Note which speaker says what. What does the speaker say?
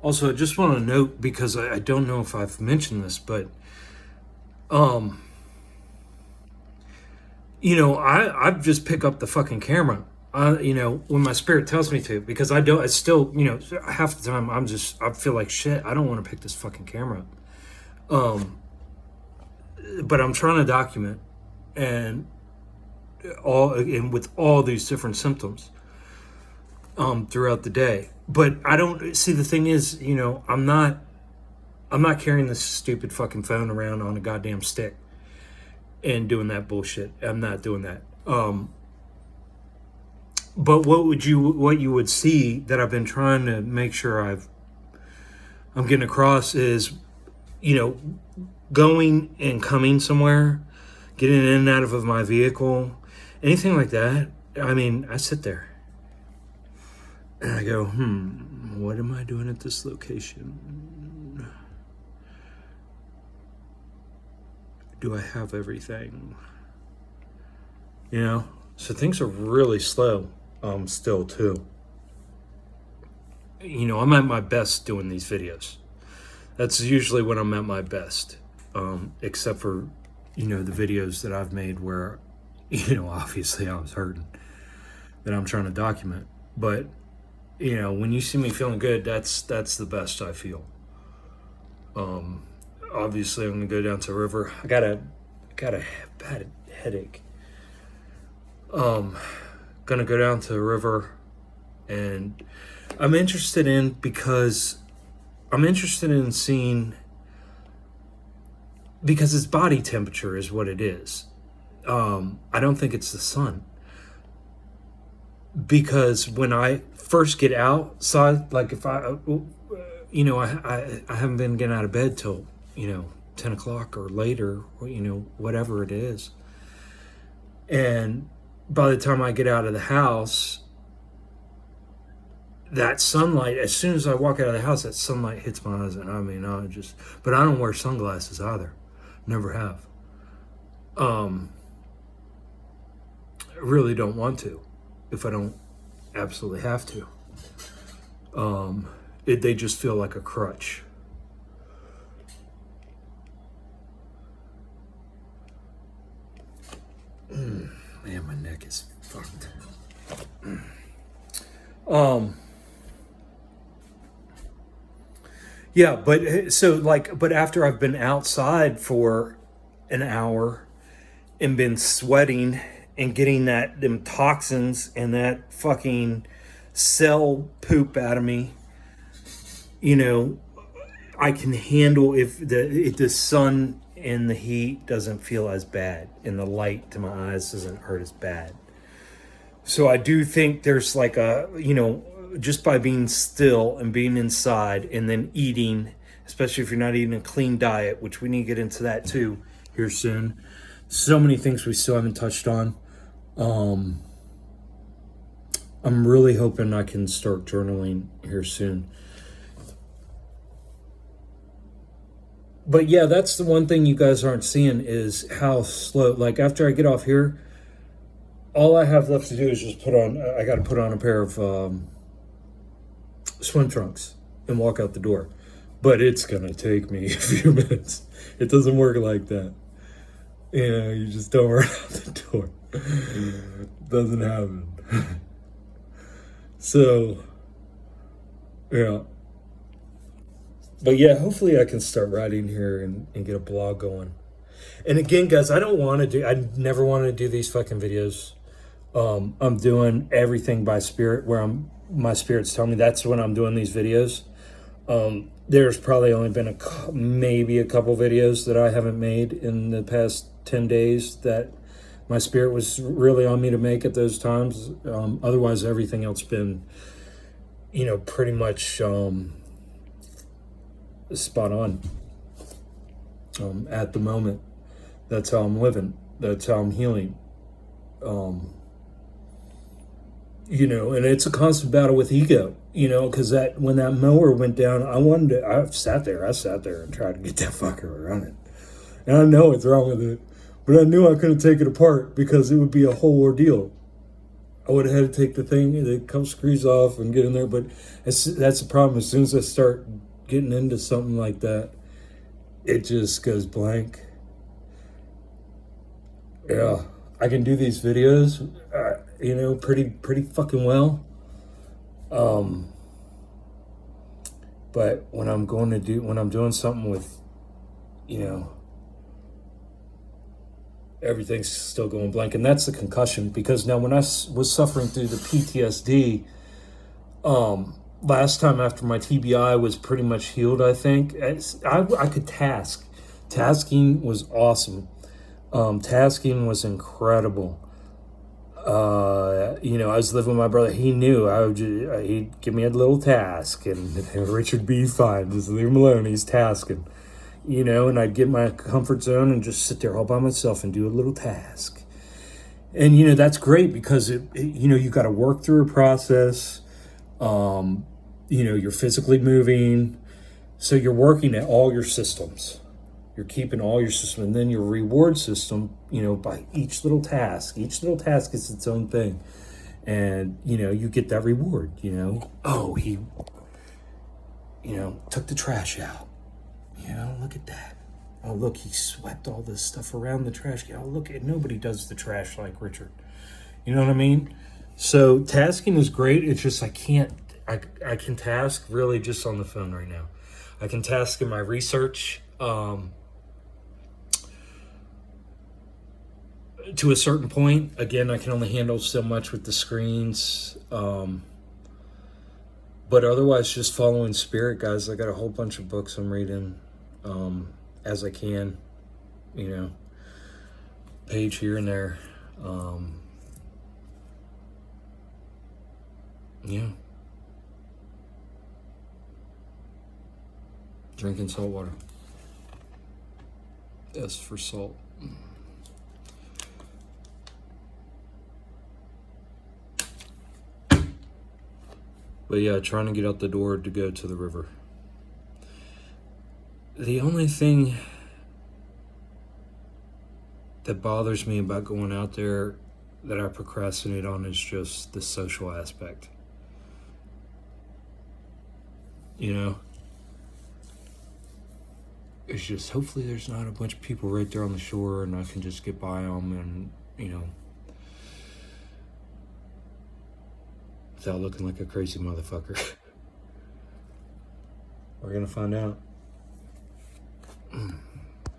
Speaker 1: Also, I just want to note, because I don't know if I've mentioned this, but um, I've just pick up the fucking camera. When my spirit tells me to, because I don't. I still, half the time I feel like shit. I don't want to pick this fucking camera up. But I'm trying to document, and with all these different symptoms throughout the day. But I don't see, the thing is, I'm not carrying this stupid fucking phone around on a goddamn stick and doing that bullshit. I'm not doing that. But what you would see that I've been trying to make sure I'm getting across is, going and coming somewhere, getting in and out of my vehicle, anything like that. I mean, I sit there and I go, what am I doing at this location? Do I have everything? So things are really slow still too. I'm at my best doing these videos. That's usually when I'm at my best, except for, the videos that I've made where, obviously I was hurting, that I'm trying to document. But, when you see me feeling good, that's the best I feel. Obviously I'm gonna go down to the river. I got a bad headache. Gonna go down to the river, and I'm interested in seeing, because his body temperature is what it is. I don't think it's the sun, because when I first get outside, like if I haven't been getting out of bed till 10 o'clock or later, whatever it is, and by the time I get out of the house, that sunlight, as soon as I walk out of the house, that sunlight hits my eyes, and but I don't wear sunglasses either. Never have. I really don't want to, if I don't absolutely have to. They just feel like a crutch. Man, my neck is fucked. Yeah, but after I've been outside for an hour and been sweating and getting them toxins and that fucking cell poop out of me, I can handle if the sun and the heat doesn't feel as bad, and the light to my eyes doesn't hurt as bad. So I do think there's like just by being still and being inside and then eating, especially if you're not eating a clean diet, which we need to get into that too here soon. So many things we still haven't touched on. I'm really hoping I can start journaling here soon. But yeah, that's the one thing you guys aren't seeing, is how slow, like after I get off here, all I have left to do is just I got to put on a pair of swim trunks and walk out the door. But it's going to take me a few minutes. It doesn't work like that. You just don't run out the door. It doesn't happen. So, yeah. But yeah, hopefully I can start writing here and get a blog going. And again, guys, I never wanted to do these fucking videos. I'm doing everything by spirit, where my spirit's telling me that's when I'm doing these videos. There's probably only been maybe a couple videos that I haven't made in the past 10 days that my spirit was really on me to make at those times. Otherwise, everything else been, pretty much spot on at the moment. That's how I'm living. That's how I'm healing. And it's a constant battle with ego, because when that mower went down, I sat there and tried to get that fucker running. And I know what's wrong with it, but I knew I couldn't take it apart because it would be a whole ordeal. I would have had to take the thing, the couple screws off and get in there. But that's the problem. As soon as I start getting into something like that, it just goes blank. Yeah, I can do these videos, pretty fucking well. But when I'm doing something with, you know, everything's still going blank, and that's the concussion. Because now when I was suffering through the PTSD, last time after my TBI was pretty much healed, I think I could task. Tasking was awesome. Tasking was incredible. I was living with my brother. He knew he'd give me a little task, and Richard be fine. Just leave him alone. He's tasking. And I'd get my comfort zone and just sit there all by myself and do a little task. And, that's great because, you got to work through a process. You're physically moving. So you're working at all your systems. You're keeping all your system. And then your reward system, by each little task is its own thing. And, you get that reward, Oh, he, took the trash out. Look at that. Oh, look, he swept all this stuff around the trash. Oh, look, nobody does the trash like Richard. You know what I mean? So tasking is great. It's just I can task really just on the phone right now. I can task in my research to a certain point. Again, I can only handle so much with the screens. But otherwise, just following spirit, guys. I got a whole bunch of books I'm reading as I can, page here and there. Yeah. Drinking salt water. S for salt. But yeah, trying to get out the door to go to the river. The only thing that bothers me about going out there that I procrastinate on is just the social aspect. It's just hopefully there's not a bunch of people right there on the shore and I can just get by them and, without looking like a crazy motherfucker. We're gonna find out.